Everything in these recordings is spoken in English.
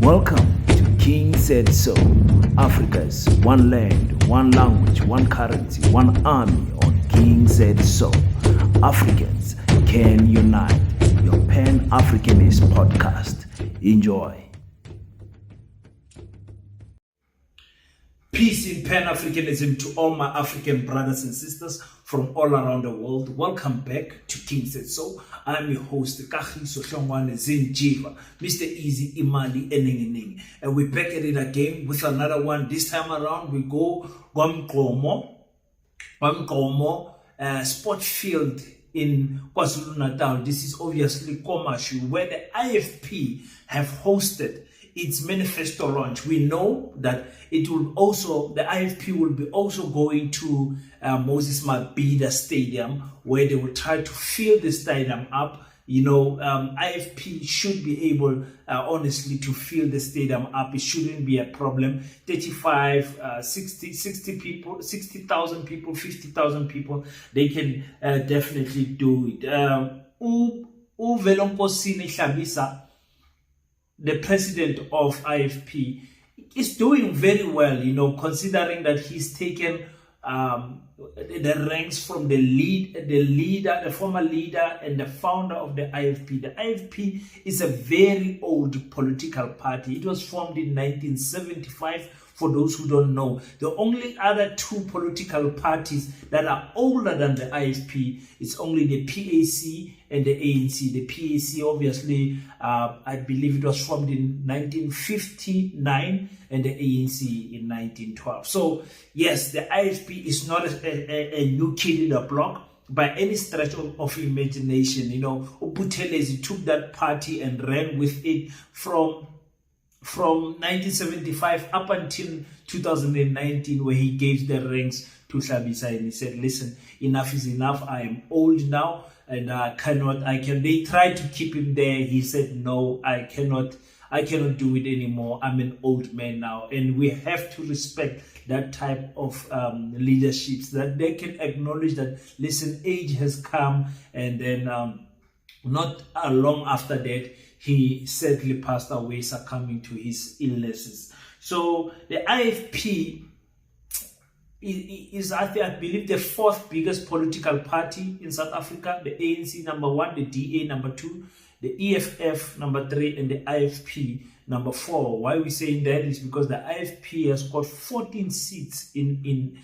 Welcome to King Said So, Africa's one land, one language, one currency, one army on King Said So. Africans can unite. Your Pan-Africanist podcast. Enjoy. Peace in Pan-Africanism to all my African brothers and sisters from all around the world. Welcome back to King Said So. I'm your host, Kagiso Hlongwane Zinjiva, Mr. Easy Imali Enengening. And we're back at it again with another one. This time around, we go Gwamgqomo Sport Field in KwaZulu-Natal. This is obviously Komashu, where the IFP have hosted its manifesto launch. We know that it will also, the IFP will be also going to Moses Mabhida Stadium, where they will try to fill the stadium up. You know, IFP should be able, honestly, to fill the stadium up. It shouldn't be a problem. 35, 60 people, 60,000 people, 50,000 people, they can definitely do it. Uvelonkosini Hlabisa, the president of IFP, is doing very well, you know, considering that he's taken the ranks from the former leader and the founder of the IFP. The IFP is a very old political party. It was formed in 1975. For those who don't know, the only other two political parties that are older than the IFP is only the PAC and the ANC. The PAC, obviously, I believe it was formed in 1959 and the ANC in 1912. So, yes, the IFP is not a new kid in the block by any stretch of imagination. You know, Buthelezi took that party and ran with it from 1975 up until 2019, where he gave the reins to Hlabisa and he said, listen, enough is enough. I am old now and they tried to keep him there. He said, no, I cannot do it anymore. I'm an old man now. And we have to respect that type of leaderships, that they can acknowledge that, listen, age has come. And then not long after that, he sadly passed away, succumbing to his illnesses. So the IFP is I believe, the fourth biggest political party in South Africa. The ANC number one, the DA number two, the EFF number three, and the IFP number four. Why we're saying that is because the IFP has got 14 seats in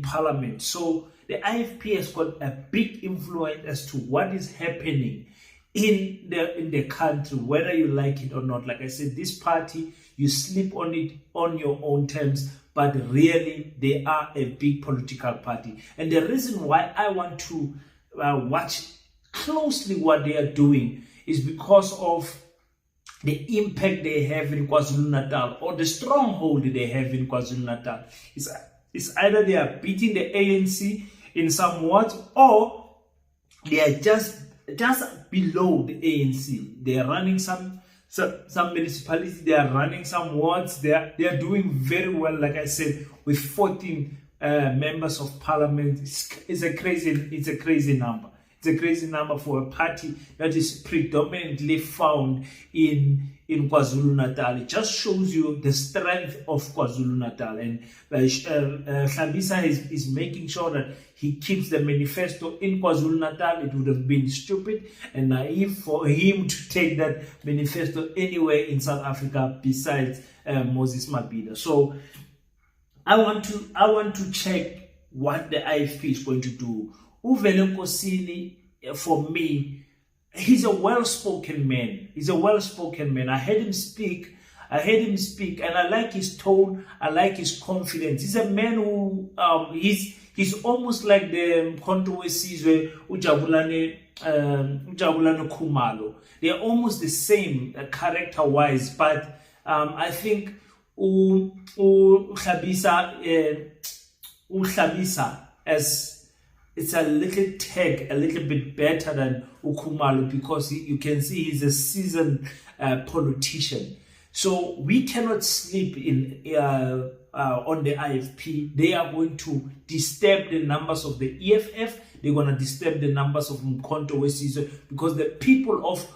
parliament. So the IFP has got a big influence as to what is happening in the country, whether you like it or not. Like I said, this party, you sleep on it on your own terms, but really they are a big political party. And the reason why I want to watch closely what they are doing is because of the impact they have in KwaZulu-Natal, or the stronghold they have in KwaZulu-Natal. It's either they are beating the ANC in some words, or they are just below the ANC. They are running some municipalities, they are running some wards. They are doing very well, like I said, with 14 members of parliament. It's a crazy number. It's a crazy number for a party that is predominantly found in KwaZulu-Natal. It just shows you the strength of KwaZulu-Natal. And Hlabisa is making sure that he keeps the manifesto in KwaZulu-Natal. It would have been stupid and naive for him to take that manifesto anywhere in South Africa besides Moses Mabhida. So I want to check what the IFP is going to do. Uvelenkosini, for me, he's a well-spoken man. I heard him speak, and I like his tone. I like his confidence. He's a man who he's almost like the controversies Ujabulane Khumalo. They are almost the same character-wise, but I think Hlabisa as it's a little bit better than Ukhumalo, because you can see he's a seasoned politician. So we cannot sleep on the IFP. They are going to disturb the numbers of the EFF. They're going to disturb the numbers of Mkhonto Wesizwe, because the people of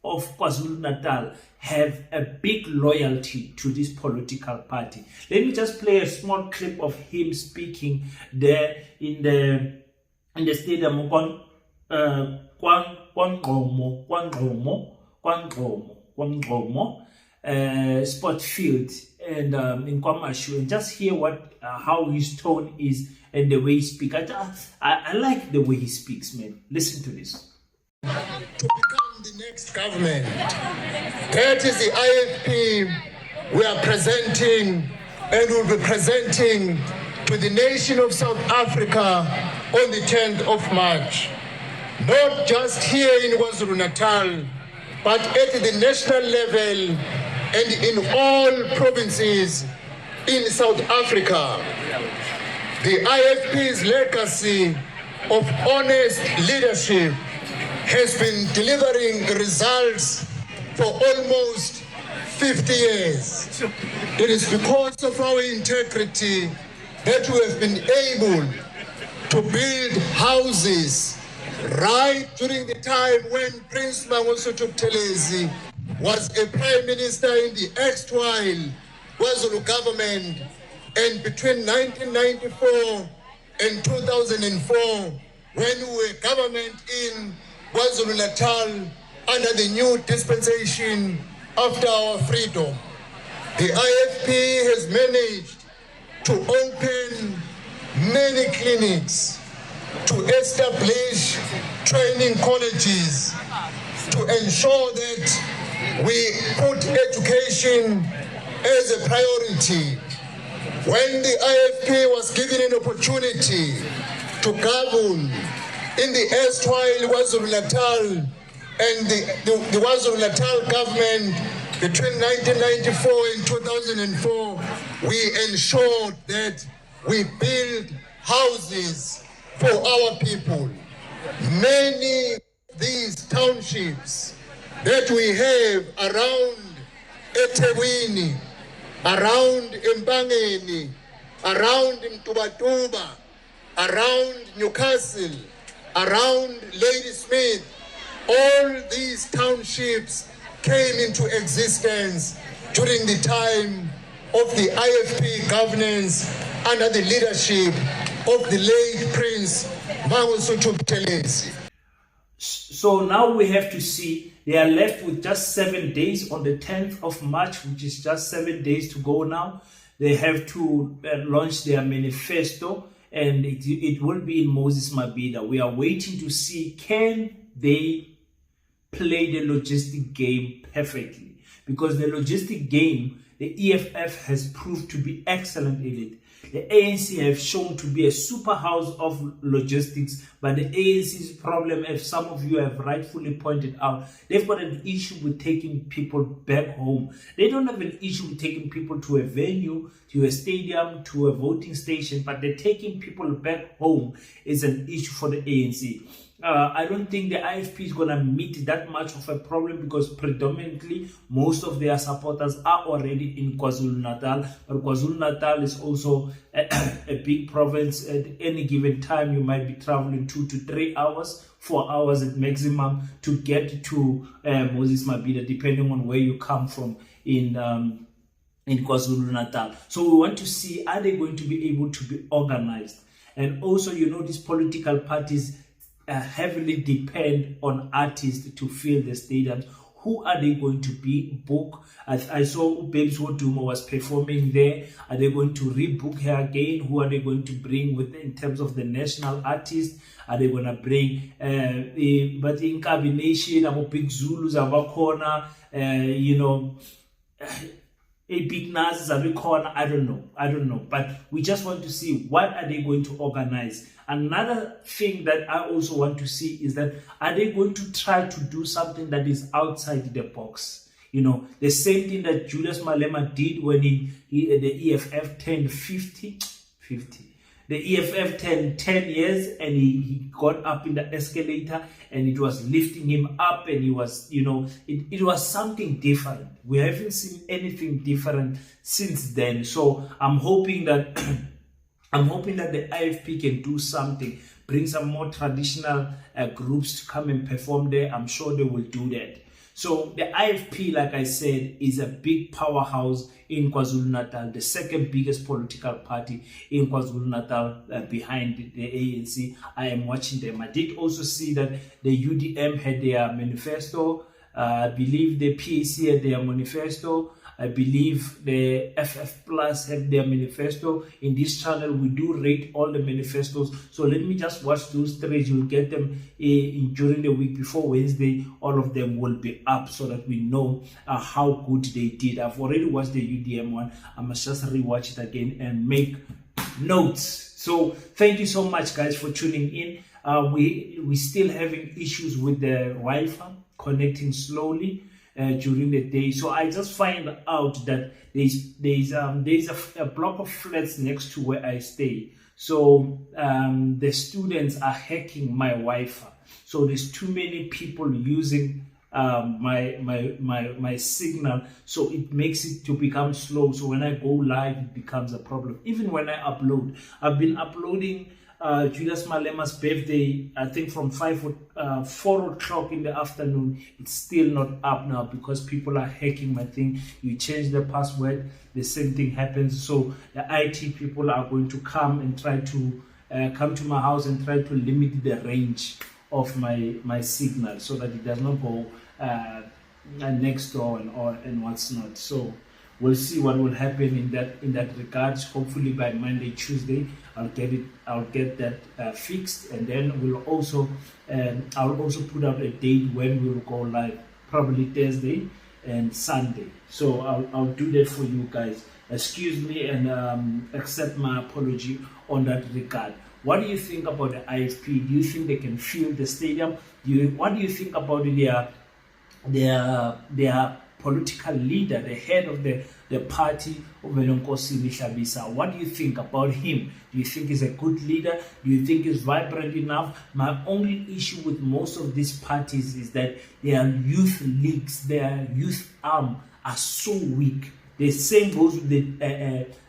of KwaZulu-Natal have a big loyalty to this political party. Let me just play a small clip of him speaking there in the stadium sport field and in KwaMashu, and just hear how his tone is and the way he speaks. I like the way he speaks, man. Listen to this. To become the next government, that is the IFP we are presenting and will be presenting to the nation of South Africa on the 10th of March. Not just here in KwaZulu-Natal, but at the national level and in all provinces in South Africa. The IFP's legacy of honest leadership has been delivering results for almost 50 years. It is because of our integrity that we have been able to build houses right during the time when Prince Mangosuthu Buthelezi was a prime minister in the erstwhile KwaZulu government, and between 1994 and 2004, when we were government in KwaZulu-Natal under the new dispensation after our freedom. The IFP has managed to open many clinics, to establish training colleges, to ensure that we put education as a priority. When the IFP was given an opportunity to govern in the erstwhile KwaZulu-Natal and the KwaZulu-Natal government between 1994 and 2004, we ensured that we build houses for our people. Many of these townships that we have around eThekwini, around Mpangeni, around Mtubatuba, around Newcastle, around Ladysmith, all these townships came into existence during the time of the IFP governance under the leadership of the late Prince Mangosuthu Buthelezi. So now we have to see they are left with just 7 days on the 10th of March, which is just 7 days to go now. They have to launch their manifesto, and it will be in Moses Mabhida. We are waiting to see, can they play the logistic game perfectly? Because the logistic game, the EFF has proved to be excellent in it. The ANC have shown to be a super house of logistics, but the ANC's problem, as some of you have rightfully pointed out, they've got an issue with taking people back home. They don't have an issue with taking people to a venue, to a stadium, to a voting station, but they're taking people back home is an issue for the ANC. I don't think the IFP is going to meet that much of a problem because predominantly most of their supporters are already in KwaZulu-Natal. But KwaZulu-Natal is also a big province. At any given time, you might be traveling 2 to 3 hours, 4 hours at maximum to get to Moses Mabhida, depending on where you come from in KwaZulu-Natal. So we want to see, are they going to be able to be organized? And also, these political parties heavily depend on artists to fill the stadiums. Who are they going to be book? I saw Babes Wodumo was performing there. Are they going to rebook her again? Who are they going to bring with in terms of the national artists? Are they going to bring but in combination about Big Zulus, about corner, a big Nas, a big corner? I don't know. But we just want to see what are they going to organize. Another thing that I also want to see is that are they going to try to do something that is outside the box? The same thing that Julius Malema did when the EFF turned 50. The EFF turned 10 years and he got up in the escalator and it was lifting him up and he was, it was something different. We haven't seen anything different since then. So I'm hoping that the IFP can do something, bring some more traditional groups to come and perform there. I'm sure they will do that. So the IFP, like I said, is a big powerhouse in KwaZulu-Natal, the second biggest political party in KwaZulu-Natal behind the ANC. I am watching them. I did also see that the UDM had their manifesto. I believe the PAC had their manifesto. I believe the FF Plus have their manifesto. In this channel, we do rate all the manifestos. So let me just watch those three. You'll get them during the week before Wednesday. All of them will be up so that we know how good they did. I've already watched the UDM one. I must just rewatch it again and make notes. So thank you so much, guys, for tuning in. We still having issues with the Wi-Fi connecting slowly during the day. So I just find out that there's a block of flats next to where I stay. So the students are hacking my Wi-Fi. So there's too many people using my signal, so it makes it to become slow. So when I go live, it becomes a problem. Even when I upload, I've been uploading Julius Malema's birthday, I think from 4 o'clock in the afternoon. It's still not up now because people are hacking my thing. You change the password, the same thing happens. So the IT people are going to come and try to come to my house and try to limit the range of my signal so that it does not go next door and what's not. So we'll see what will happen in that regards. Hopefully by Monday, Tuesday, I'll get that fixed, and then I'll also put out a date when we'll go live, probably Thursday and Sunday. So I'll do that for you guys. Excuse me and accept my apology on that regard. What do you think about the IFP? Do you think they can fill the stadium? What do you think about their political leader, the head of the party, Uvelonkosi Mishabisa? What do you think about him? Do you think he's a good leader? Do you think he's vibrant enough? My only issue with most of these parties is that their youth leagues, their youth arm are so weak. The same goes with the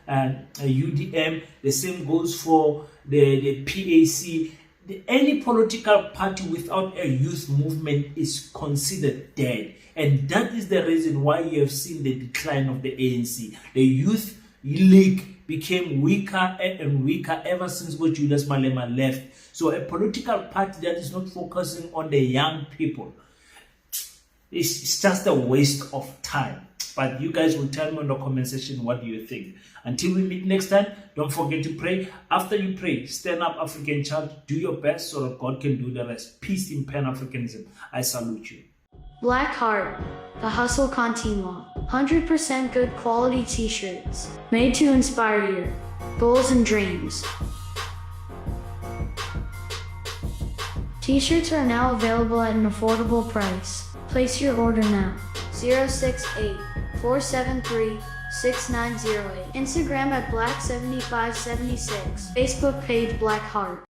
UDM. The same goes for the PAC. Any political party without a youth movement is considered dead. And that is the reason why you have seen the decline of the ANC. The youth league became weaker and weaker ever since Julius Malema left. So a political party that is not focusing on the young people, it's just a waste of time. But you guys will tell me in the comment section, what do you think? Until we meet next time, don't forget to pray. After you pray, stand up, African child. Do your best so that God can do the rest. Peace in Pan-Africanism. I salute you. Black Heart, the hustle continua. 100% good quality t-shirts, made to inspire your goals and dreams. T-shirts are now available at an affordable price. Place your order now. 068-473-6908. Instagram at Black7576. Facebook page Black Heart.